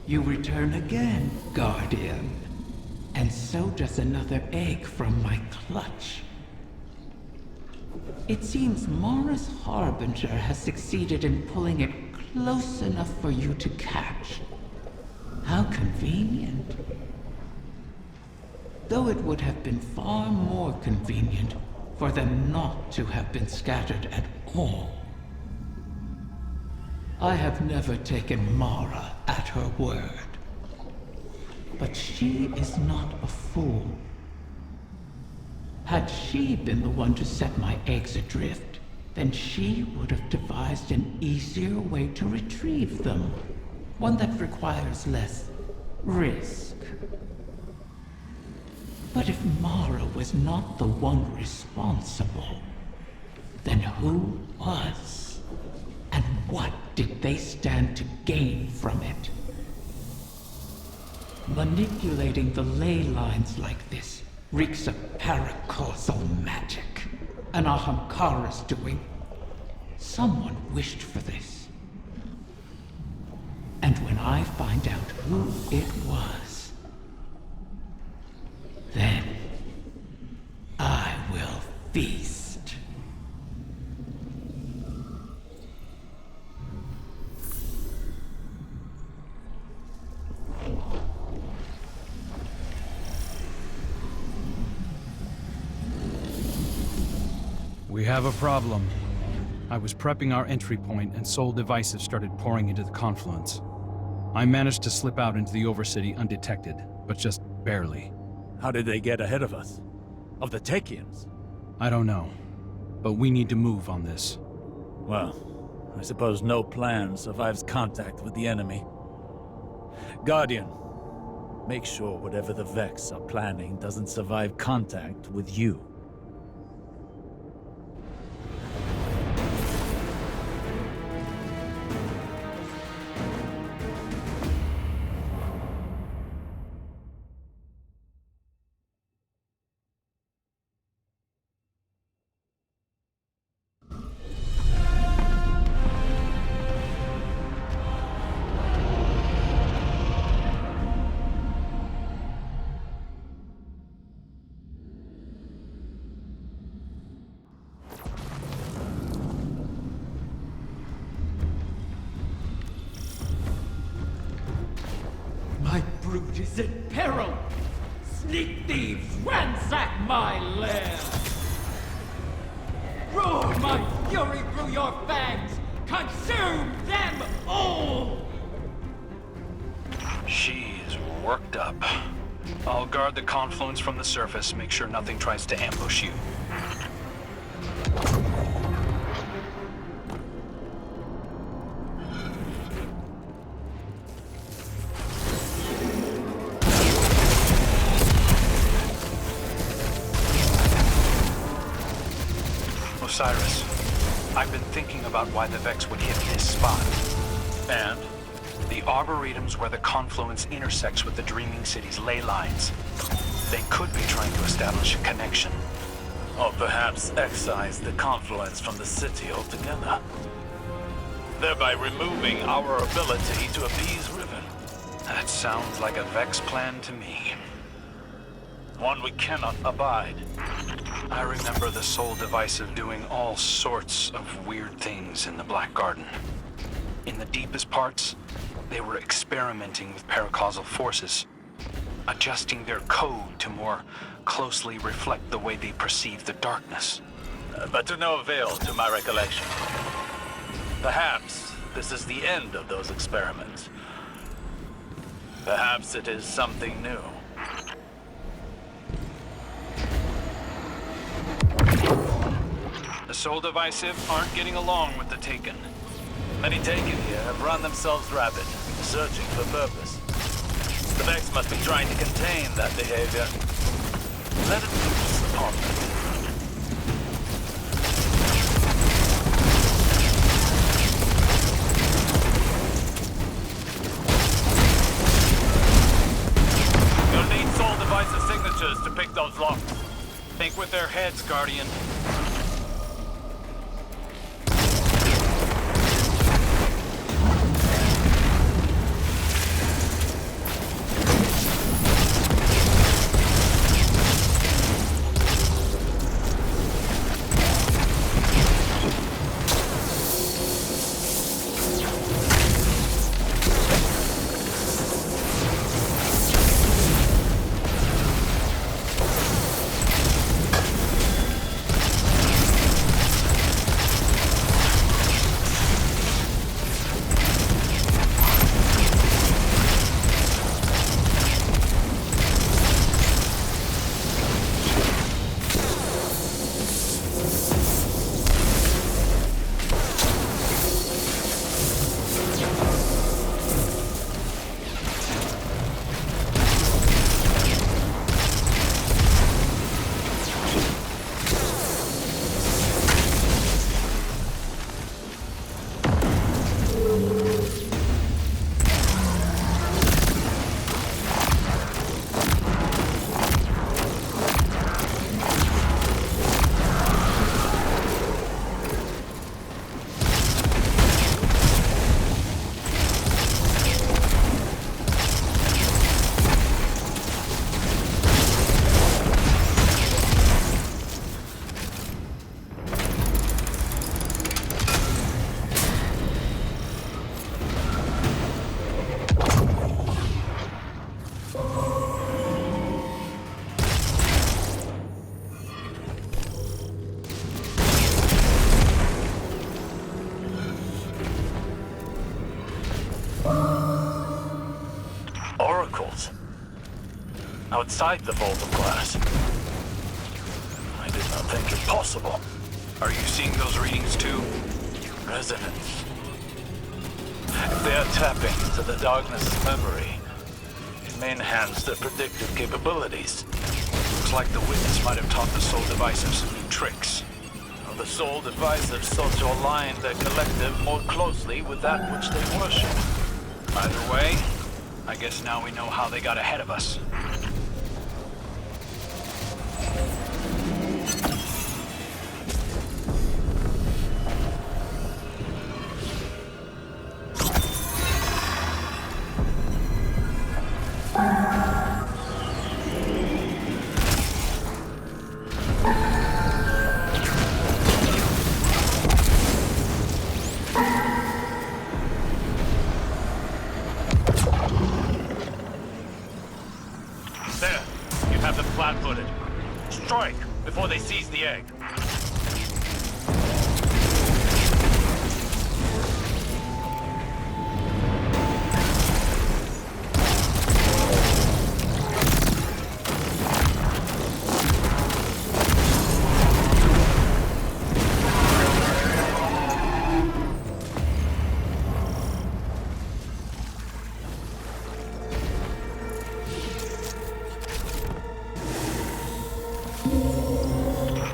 You return again, Guardian. And so does another egg from my clutch. It seems Mara's Harbinger has succeeded in pulling it close enough for you to catch. How convenient. Though it would have been far more convenient for them not to have been scattered at all. I have never taken Mara at her word. But she is not a fool. Had she been the one to set my eggs adrift, then she would have devised an easier way to retrieve them. One that requires less risk. But if Mara was not the one responsible, then who was? And what did they stand to gain from it? Manipulating the ley lines like this reeks of paracausal magic. An Ahamkara's doing. Someone wished for this. And when I find out who it was, then I will feast. We have a problem. I was prepping our entry point and Soul devices started pouring into the confluence. I managed to slip out into the Overcity undetected, but just barely. How did they get ahead of us? Of the Techians? I don't know, but we need to move on this. Well, I suppose no plan survives contact with the enemy. Guardian, make sure whatever the Vex are planning doesn't survive contact with you. My brood is in peril! Sneak thieves ransack my lair! Roar my fury through your fangs! Consume them all! She is worked up. I'll guard the confluence from the surface, make sure nothing tries to ambush you. Osiris, I've been thinking about why the Vex would hit this spot. And? The Arboretum's where the confluence intersects with the Dreaming City's ley lines. They could be trying to establish a connection. Or perhaps excise the confluence from the city altogether, thereby removing our ability to appease Riven. That sounds like a Vex plan to me. One we cannot abide. I remember the Soul Divisive doing all sorts of weird things in the Black Garden. In the deepest parts, they were experimenting with paracausal forces, adjusting their code to more closely reflect the way they perceive the darkness. But to no avail to my recollection. Perhaps this is the end of those experiments. Perhaps it is something new. The Soul Divisive aren't getting along with the Taken. Many Taken here have run themselves rabid, searching for purpose. The Vex must be trying to contain that behavior. Let it loose upon them. You'll need Soul Device's signatures to pick those locks. Think with their heads, Guardian. outside the vault of glass. I did not think it possible. Are you seeing those readings too? Resonance. If they are tapping into the darkness' memory, it may enhance their predictive capabilities. Looks like the witness might have taught the Soul Divisive some new tricks. The Soul Divisive sought to align their collective more closely with that which they worship. Either way, I guess now we know how they got ahead of us. There, you have them flat-footed. Strike before they seize the egg.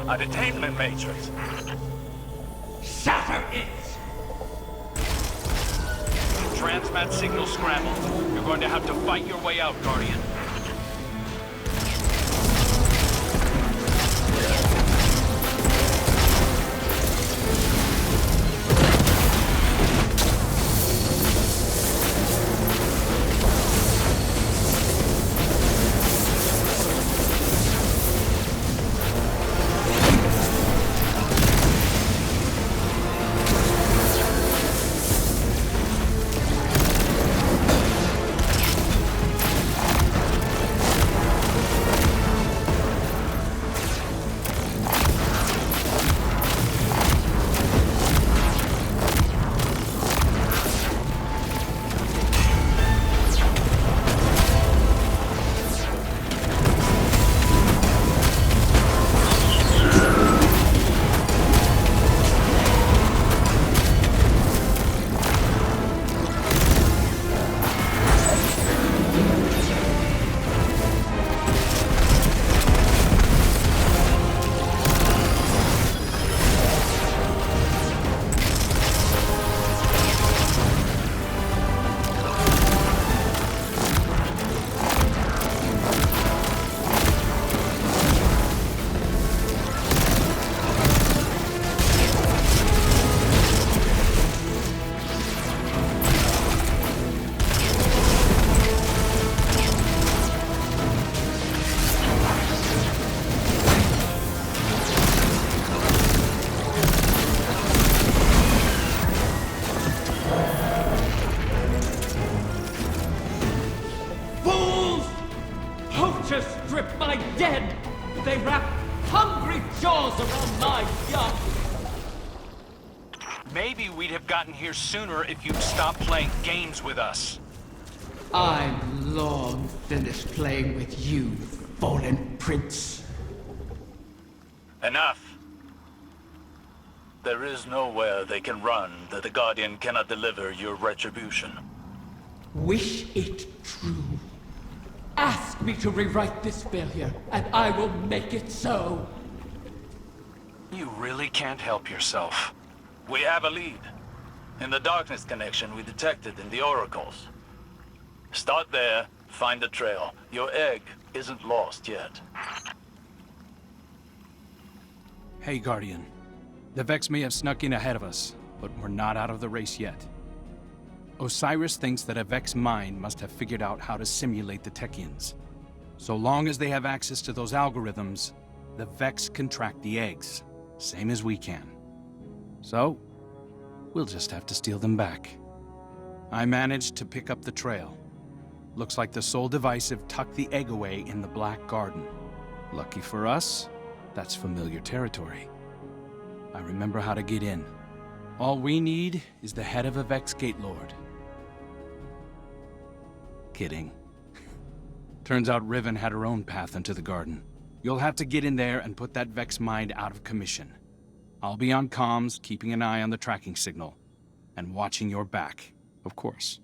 A detainment matrix. Shatter it! Transmat signal scrambled. You're going to have to fight your way out, Guardian. Poachers strip my dead! They wrap hungry jaws around my young! Maybe we'd have gotten here sooner if you'd stopped playing games with us. I'm long finished playing with you, fallen prince. Enough. There is nowhere they can run that the Guardian cannot deliver your retribution. Wish it true. Ask me to rewrite this failure, and I will make it so. You really can't help yourself. We have a lead. In the darkness connection we detected in the oracles. Start there, find the trail. Your egg isn't lost yet. Hey, Guardian. The Vex may have snuck in ahead of us, but we're not out of the race yet. Osiris thinks that a Vex mind must have figured out how to simulate the Techians. So long as they have access to those algorithms, the Vex can track the eggs, same as we can. So, we'll just have to steal them back. I managed to pick up the trail. Looks like the Soul Divisive tucked the egg away in the Black Garden. Lucky for us, that's familiar territory. I remember how to get in. All we need is the head of a Vex Gate Lord. Kidding. Turns out Riven had her own path into the garden. You'll have to get in there and put that Vex mind out of commission. I'll be on comms, keeping an eye on the tracking signal. And watching your back, of course.